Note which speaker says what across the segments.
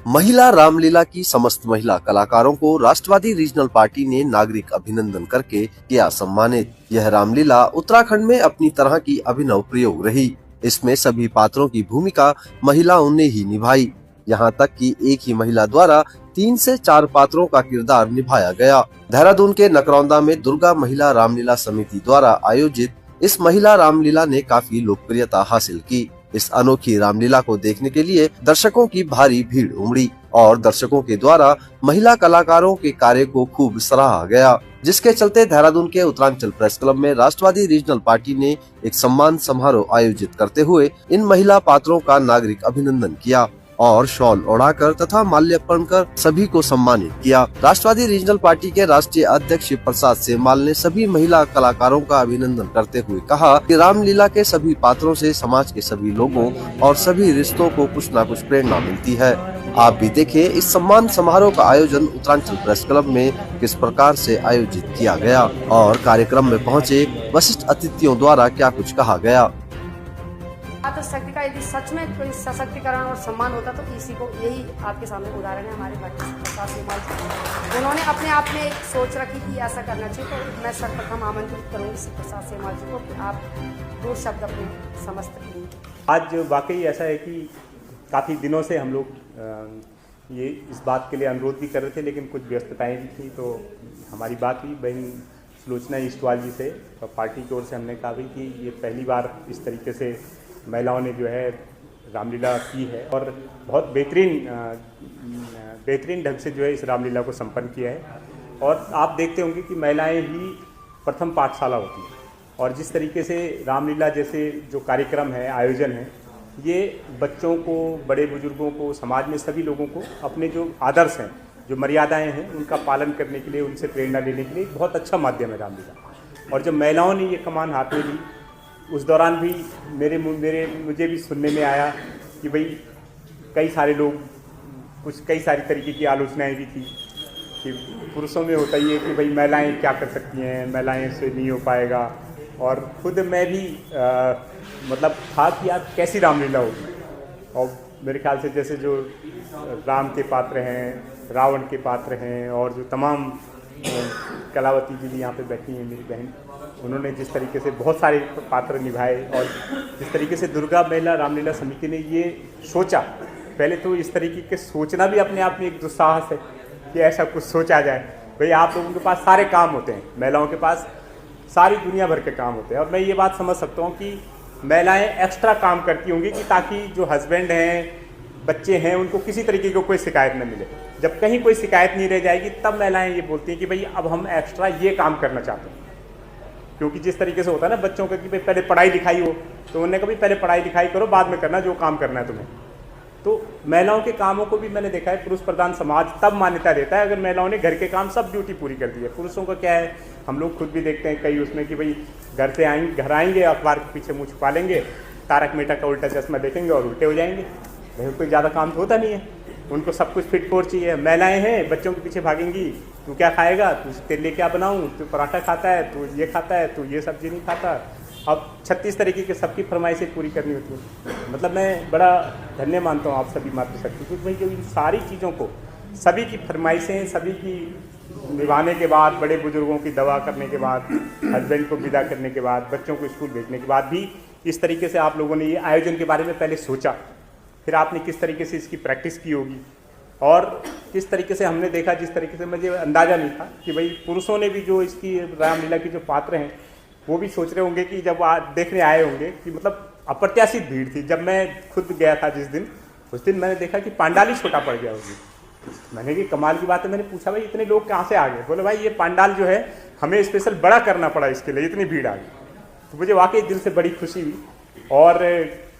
Speaker 1: महिला रामलीला की समस्त महिला कलाकारों को राष्ट्रवादी रीजनल पार्टी ने नागरिक अभिनंदन करके किया सम्मानित। यह रामलीला उत्तराखंड में अपनी तरह की अभिनव प्रयोग रही। इसमें सभी पात्रों की भूमिका महिलाओं ने ही निभाई। यहाँ तक कि एक ही महिला द्वारा 3 से 4 पात्रों का किरदार निभाया गया। देहरादून के नकरौंदा में दुर्गा महिला रामलीला समिति द्वारा आयोजित इस महिला रामलीला ने काफी लोकप्रियता हासिल की। इस अनोखी रामलीला को देखने के लिए दर्शकों की भारी भीड़ उमड़ी और दर्शकों के द्वारा महिला कलाकारों के कार्य को खूब सराहा गया, जिसके चलते देहरादून के उत्तरांचल प्रेस क्लब में राष्ट्रवादी रीजनल पार्टी ने एक सम्मान समारोह आयोजित करते हुए इन महिला पात्रों का नागरिक अभिनंदन किया और शॉल ओढ़ाकर तथा माल्यार्पण कर सभी को सम्मानित किया। राष्ट्रवादी रीजनल पार्टी के राष्ट्रीय अध्यक्ष शिव प्रसाद सेमवाल ने सभी महिला कलाकारों का अभिनंदन करते हुए कहा कि रामलीला के सभी पात्रों से समाज के सभी लोगों और सभी रिश्तों को कुछ न कुछ प्रेरणा मिलती है। आप भी देखें इस सम्मान समारोह का आयोजन उत्तरांचल प्रेस क्लब में किस प्रकार से आयोजित किया गया और कार्यक्रम में पहुँचे वरिष्ठ अतिथियों द्वारा क्या कुछ कहा गया।
Speaker 2: मातृ शक्ति का यदि सच में कोई सशक्तिकरण और सम्मान होता तो इसी को यही आपके सामने उदाहरण है हमारे प्रसाद सेमवाल जी। उन्होंने अपने आप में एक सोच रखी कि ऐसा करना चाहिए, तो मैं सर्वप्रथम आमंत्रित करूंगी शिव प्रसाद सेमवाल जी को कि आप 2 शब्द अपने समस्त करेंगे।
Speaker 3: आज वाकई ऐसा है कि काफ़ी दिनों से हम लोग ये इस बात के लिए अनुरोध भी कर रहे थे, लेकिन कुछ व्यस्तताएँ भी थी, तो हमारी बात हुई बहन सुलोचना ईस्टवाल जी से और पार्टी की ओर से हमने कहा भाई कि ये पहली बार इस तरीके से महिलाओं ने जो है रामलीला की है और बहुत बेहतरीन ढंग से जो है इस रामलीला को संपन्न किया है। और आप देखते होंगे कि महिलाएं ही प्रथम पाठशाला होती हैं और जिस तरीके से रामलीला जैसे जो कार्यक्रम है, आयोजन है, ये बच्चों को, बड़े बुजुर्गों को, समाज में सभी लोगों को अपने जो आदर्श हैं, जो मर्यादाएं हैं, उनका पालन करने के लिए, उनसे प्रेरणा लेने के लिए बहुत अच्छा माध्यम है रामलीला। और जब महिलाओं ने ये कमान हाथ में ली उस दौरान भी मुझे भी सुनने में आया कि भाई कई सारे लोग, कई सारी तरीके की आलोचनाएं भी थी कि पुरुषों में होता ही है कि भाई महिलाएं क्या कर सकती हैं, महिलाएं से नहीं हो पाएगा। और खुद मैं भी मतलब था कि यार कैसी रामलीला होगी। और मेरे ख्याल से जैसे जो राम के पात्र हैं, रावण के पात्र हैं और जो तमाम कलावती जी भी यहाँ पे बैठी हैं मेरी बहन, उन्होंने जिस तरीके से बहुत सारे पात्र निभाए और जिस तरीके से दुर्गा महिला रामलीला समिति ने ये सोचा, पहले तो इस तरीके के सोचना भी अपने आप में एक दुस्साहस है कि ऐसा कुछ सोचा जाए। भाई आप लोगों के पास सारे काम होते हैं, महिलाओं के पास सारी दुनिया भर के काम होते हैं और मैं ये बात समझ सकता हूँ कि महिलाएं एक्स्ट्रा काम करती होंगी कि ताकि जो हस्बैंड हैं, बच्चे हैं, उनको किसी तरीके की कोई शिकायत न मिले। जब कहीं कोई शिकायत नहीं रह जाएगी तब महिलाएं ये बोलती हैं कि भाई अब हम एक्स्ट्रा ये काम करना चाहते हैं। क्योंकि जिस तरीके से होता है ना बच्चों का कि भाई पहले पढ़ाई लिखाई हो, तो उन्होंने कहा पहले पढ़ाई लिखाई करो, बाद में करना जो काम करना है तुम्हें। तो महिलाओं के कामों को भी मैंने देखा है, पुरुष प्रधान समाज तब मान्यता देता है अगर महिलाओं ने घर के काम सब ड्यूटी पूरी कर दी है। पुरुषों का क्या है, हम लोग खुद भी देखते हैं कई उसमें कि भाई घर आएंगे, अखबार के पीछे मुँह छुपा लेंगे, तारक मेहता का उल्टा चश्मा देखेंगे और उल्टे हो जाएंगे। भाई कोई ज़्यादा काम तो होता नहीं है, उनको सब कुछ फिट फोर चाहिए। महिलाएं हैं, बच्चों के पीछे भागेंगी, तू क्या खाएगा, तू तेरे लिए क्या बनाऊं, तू पराठा खाता है, तू ये खाता है, तू ये सब्जी नहीं खाता। अब 36 तरीके के सबकी फरमाइशें पूरी करनी होती है। मतलब मैं बड़ा धन्य मानता हूँ आप सभी मातृशक्ति को, भाई जो इन सारी चीज़ों को, सभी की फरमाइशें, सभी की निभाने के बाद, बड़े बुजुर्गों की दवा करने के बाद, हस्बैंड को विदा करने के बाद, बच्चों को स्कूल भेजने के बाद भी इस तरीके से आप लोगों ने ये आयोजन के बारे में पहले सोचा, फिर आपने किस तरीके से इसकी प्रैक्टिस की होगी और किस तरीके से हमने देखा, जिस तरीके से मुझे अंदाज़ा नहीं था कि भाई पुरुषों ने भी जो इसकी रामलीला के जो पात्र हैं वो भी सोच रहे होंगे कि जब देखने आए होंगे कि मतलब अप्रत्याशित भीड़ थी। जब मैं खुद गया था उस दिन मैंने देखा कि पांडाल ही छोटा पड़ गया होगी। मैंने कि कमाल की बात है, मैंने पूछा भाई इतने लोग कहाँ से आ गए? बोले भाई ये पांडाल जो है हमें स्पेशल बड़ा करना पड़ा, इसके लिए इतनी भीड़ आ गई। तो मुझे वाकई दिल से बड़ी खुशी हुई और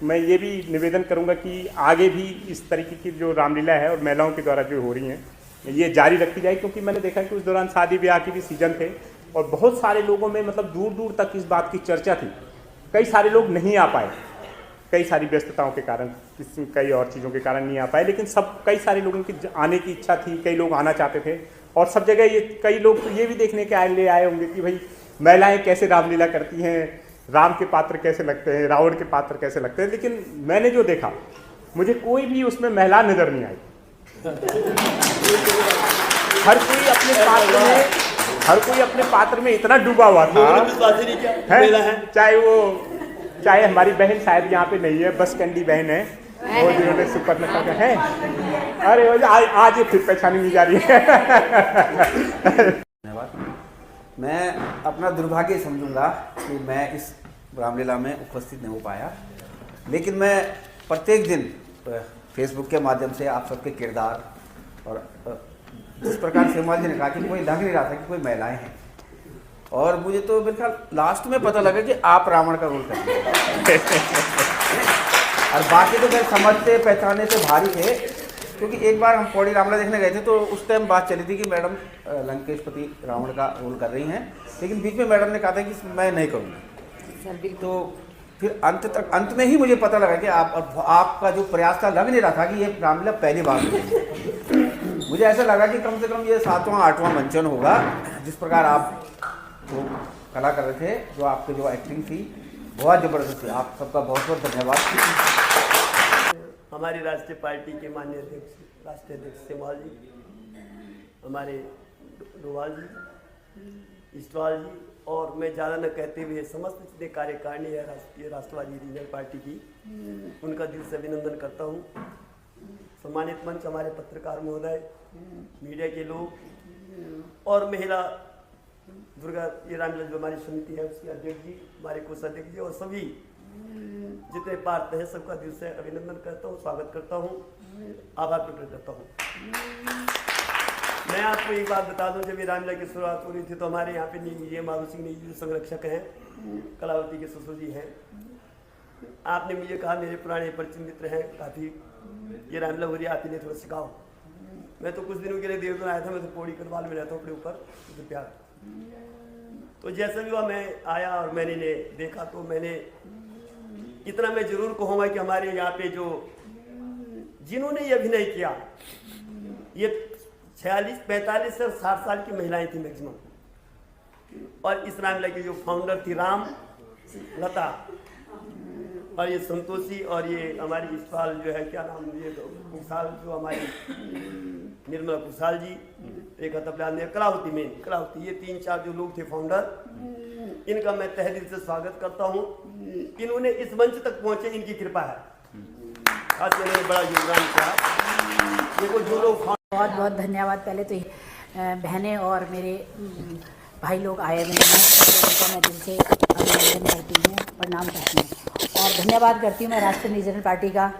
Speaker 3: मैं ये भी निवेदन करूंगा कि आगे भी इस तरीके की जो रामलीला है और महिलाओं के द्वारा जो हो रही हैं ये जारी रखी जाए, क्योंकि मैंने देखा कि उस दौरान शादी ब्याह की भी सीजन थे और बहुत सारे लोगों में मतलब दूर दूर तक इस बात की चर्चा थी। कई सारे लोग नहीं आ पाए, कई सारी व्यस्तताओं के कारण, कई और चीज़ों के कारण नहीं आ पाए, लेकिन कई सारे लोगों की आने की इच्छा थी, कई लोग आना चाहते थे और सब जगह ये कई लोग तो ये भी देखने के लिए आए होंगे कि भाई महिलाएँ कैसे रामलीला करती हैं, राम के पात्र कैसे लगते हैं, रावण के पात्र कैसे लगते हैं। लेकिन मैंने जो देखा, मुझे कोई भी उसमें महिला नज़र नहीं आई। हर कोई अपने पात्र में इतना डूबा हुआ था, चाहे हमारी बहन शायद यहाँ पे नहीं है, बस कैंडी बहन है, वो जिन्होंने सुपर्णखा का है। अरे आज ये फिर पहचानी नहीं जा रही है।
Speaker 4: धन्यवाद। मैं अपना दुर्भाग्य समझूंगा कि मैं इस रामलीला में उपस्थित नहीं हो पाया, लेकिन मैं प्रत्येक दिन फेसबुक के माध्यम से आप सबके किरदार और जिस प्रकार सेमवाल जी ने कहा कि कोई लग नहीं रहा था कि कोई महिलाएं हैं, और मुझे तो मेरे ख्याल लास्ट में पता लगा कि आप रावण का रोल कर रहे हैं। और बाकी तो मेरे समझते पहचाने से भारी थे, क्योंकि एक बार हम पौड़ी रामलीला देखने गए थे तो उस टाइम बात चली थी कि मैडम लंकेशपति रावण का रोल कर रही हैं, लेकिन बीच में मैडम ने कहा था कि मैं नहीं करूँगी। तो फिर अंत में ही मुझे पता लगा कि आपका जो प्रयास था लग नहीं रहा था कि ये रामलीला पहली बार हुई। मुझे ऐसा लगा कि कम से कम ये 7वां 8वां मंचन होगा, जिस प्रकार आप वो कला कर रहे थे, जो आपकी जो एक्टिंग थी बहुत ज़बरदस्त थी। आप सबका बहुत बहुत धन्यवाद।
Speaker 5: हमारी राष्ट्रीय पार्टी के माननीय अध्यक्ष राष्ट्रीय अध्यक्ष सेमवाल जी, हमारे डोभाल जी, इस्टवाल जी, और मैं ज़्यादा न कहते हुए समस्त जितने कार्यकारिणी है राष्ट्रवादी रीजनल पार्टी की, उनका दिल से अभिनंदन करता हूँ। सम्मानित मंच, हमारे पत्रकार महोदय, मीडिया के लोग और महिला दुर्गा ये रामलीला जो हमारी समिति है उसके अध्यक्ष जी, हमारे कोषाध्यक्ष जी और सभी जितने पार्ट हैं सबका दिल से अभिनंदन करता हूँ, स्वागत करता हूँ, आभार प्रकट करता हूँ। मैं आपको एक बात बता दूं, जब ये रामलीला की शुरुआत हो रही थी तो हमारे यहाँ पे ये माधो सिंह ने जो संरक्षक हैं, कलावती के ससुर जी हैं, आपने मुझे कहा मेरे पुराने परिचित मित्र हैं काफ़ी, ये रामलीला हो रही है, आप इन्हें थोड़ा सिखाओ। मैं तो कुछ दिनों के लिए देवदान आया था, मैं तो पौड़ी करवाल में रहता हूँ अपने ऊपर तो प्यार। तो जैसा भी हुआ मैं आया और मैंने देखा, तो मैंने इतना मैं जरूर कहूँगा कि हमारे यहाँ पे जो जिन्होंने ये अभिनय किया, ये 46, 45 और 60 साल की महिलाएं थी मैक्सिमम, और इस रामलीला की जो फाउंडर थी राम लता और ये संतोषी और ये हमारी इस्पाल जो है क्या नाम, ये कुशाल जो हमारी निर्मला कुशाल जी, रेखा तबलाल ने, कलावती मेन कलावती, ये 3-4 जो लोग थे फाउंडर, इनका मैं तहे दिल से स्वागत करता हूँ। इन्होंने इस मंच तक पहुँचे, इनकी कृपा है, खास इन्होंने बड़ा योगदान किया। देखो जो लोग
Speaker 6: बहुत बहुत धन्यवाद। पहले तो बहनें और मेरे भाई लोग आए हुए हैं, उनका मैं दिल से अभिनंदन करती हूँ, प्रणाम करती हूँ, और धन्यवाद करती हूँ मैं राष्ट्रीय रीजनल पार्टी का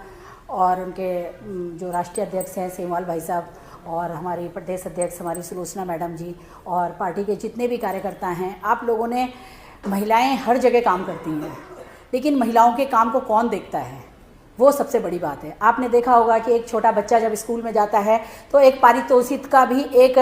Speaker 6: और उनके जो राष्ट्रीय अध्यक्ष हैं सेमवाल भाई साहब, और हमारी प्रदेश अध्यक्ष हमारी सुलोचना मैडम जी, और पार्टी के जितने भी कार्यकर्ता हैं। आप लोगों ने, महिलाएं हर जगह काम करती हैं, लेकिन महिलाओं के काम को कौन देखता है, वो सबसे बड़ी बात है। आपने देखा होगा कि एक छोटा बच्चा जब स्कूल में जाता है तो एक पारितोषिक का भी एक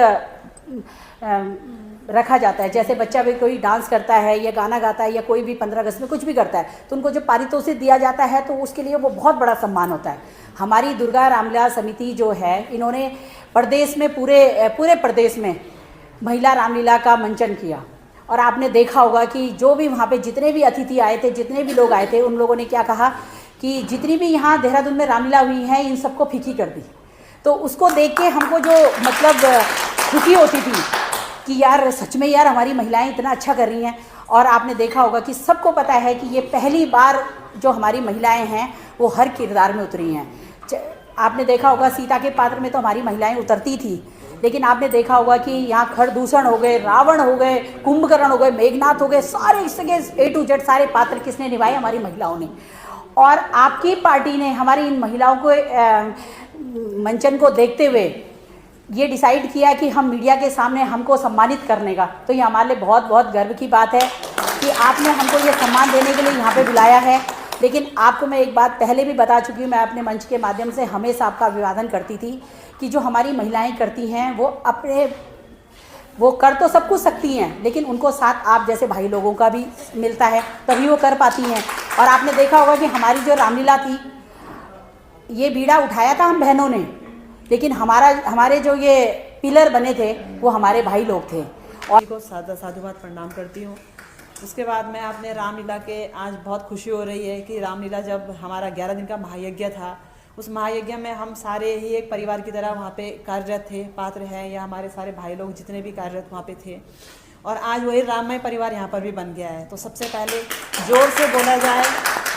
Speaker 6: रखा जाता है। जैसे बच्चा भी कोई डांस करता है या गाना गाता है या कोई भी 15 अगस्त में कुछ भी करता है तो उनको जो पारितोषिक दिया जाता है तो उसके लिए वो बहुत बड़ा सम्मान होता है। हमारी दुर्गा रामलीला समिति जो है, इन्होंने प्रदेश में पूरे प्रदेश में महिला रामलीला का मंचन किया, और आपने देखा होगा कि जो भी वहाँ पे जितने भी अतिथि आए थे, जितने भी लोग आए थे, उन लोगों ने क्या कहा कि जितनी भी यहाँ देहरादून में रामलीला हुई हैं इन सबको फीकी कर दी। तो उसको देख के हमको जो मतलब खुशी होती थी कि यार सच में यार हमारी महिलाएं इतना अच्छा कर रही हैं। और आपने देखा होगा कि सबको पता है कि ये पहली बार जो हमारी महिलाएं हैं वो हर किरदार में उतरी हैं। आपने देखा होगा सीता के पात्र में तो हमारी महिलाएं उतरती थी, लेकिन आपने देखा होगा कि यहाँ खरदूषण हो गए, रावण हो गए, कुंभकर्ण हो गए, मेघनाथ हो गए, सारे इसके A to Z सारे पात्र किसने निभाए? हमारी महिलाओं ने। और आपकी पार्टी ने हमारी इन महिलाओं को मंचन को देखते हुए ये डिसाइड किया कि हम मीडिया के सामने हमको सम्मानित करने का, तो ये हमारे लिए बहुत बहुत गर्व की बात है कि आपने हमको ये सम्मान देने के लिए यहाँ पे बुलाया है। लेकिन आपको मैं एक बात पहले भी बता चुकी हूँ, मैं अपने मंच के माध्यम से हमेशा आपका अभिवादन करती थी कि जो हमारी महिलाएं करती हैं वो कर तो सब कुछ सकती हैं, लेकिन उनको साथ आप जैसे भाई लोगों का भी मिलता है तभी वो कर पाती हैं। और आपने देखा होगा कि हमारी जो रामलीला थी, ये बीड़ा उठाया था हम बहनों ने, लेकिन हमारे जो ये पिलर बने थे वो हमारे भाई लोग थे।
Speaker 7: और को साधुवाद प्रणाम करती हूँ। उसके बाद मैं अपने रामलीला के आज बहुत खुशी हो रही है कि रामलीला जब हमारा 11 दिन का महायज्ञ था उस महायज्ञ में हम सारे ही एक परिवार की तरह वहाँ पे कार्यरत थे, पात्र हैं या हमारे सारे भाई लोग जितने भी कार्यरत वहाँ पे थे। और आज वही राममय परिवार यहाँ पर भी बन गया है। तो सबसे पहले जोर से बोला जाए,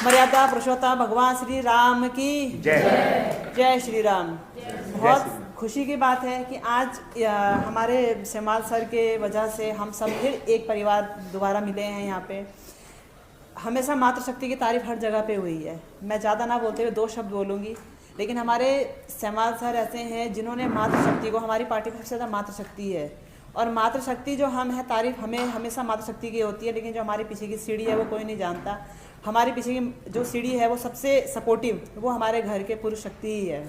Speaker 7: मर्यादा पुरुषोत्तम भगवान श्री राम की जय। जय श्री राम। बहुत खुशी की बात है कि आज हमारे सेमाल सर के वजह से हम सब फिर एक परिवार दोबारा मिले हैं यहाँ पे। हमेशा मातृशक्ति की तारीफ हर जगह पे हुई है। मैं ज़्यादा ना बोलते हुए 2 शब्द बोलूँगी, लेकिन हमारे सेमाल सर ऐसे हैं जिन्होंने मातृशक्ति को, हमारी पार्टी में सबसे ज़्यादा मातृशक्ति है और मातृशक्ति जो हम है तारीफ हमें हमेशा मातृशक्ति की होती है, लेकिन जो हमारे पीछे की सीढ़ी है वो कोई नहीं जानता। हमारे पीछे की जो सीढ़ी है वो सबसे सपोर्टिव वो हमारे घर के पुरुष शक्ति ही है।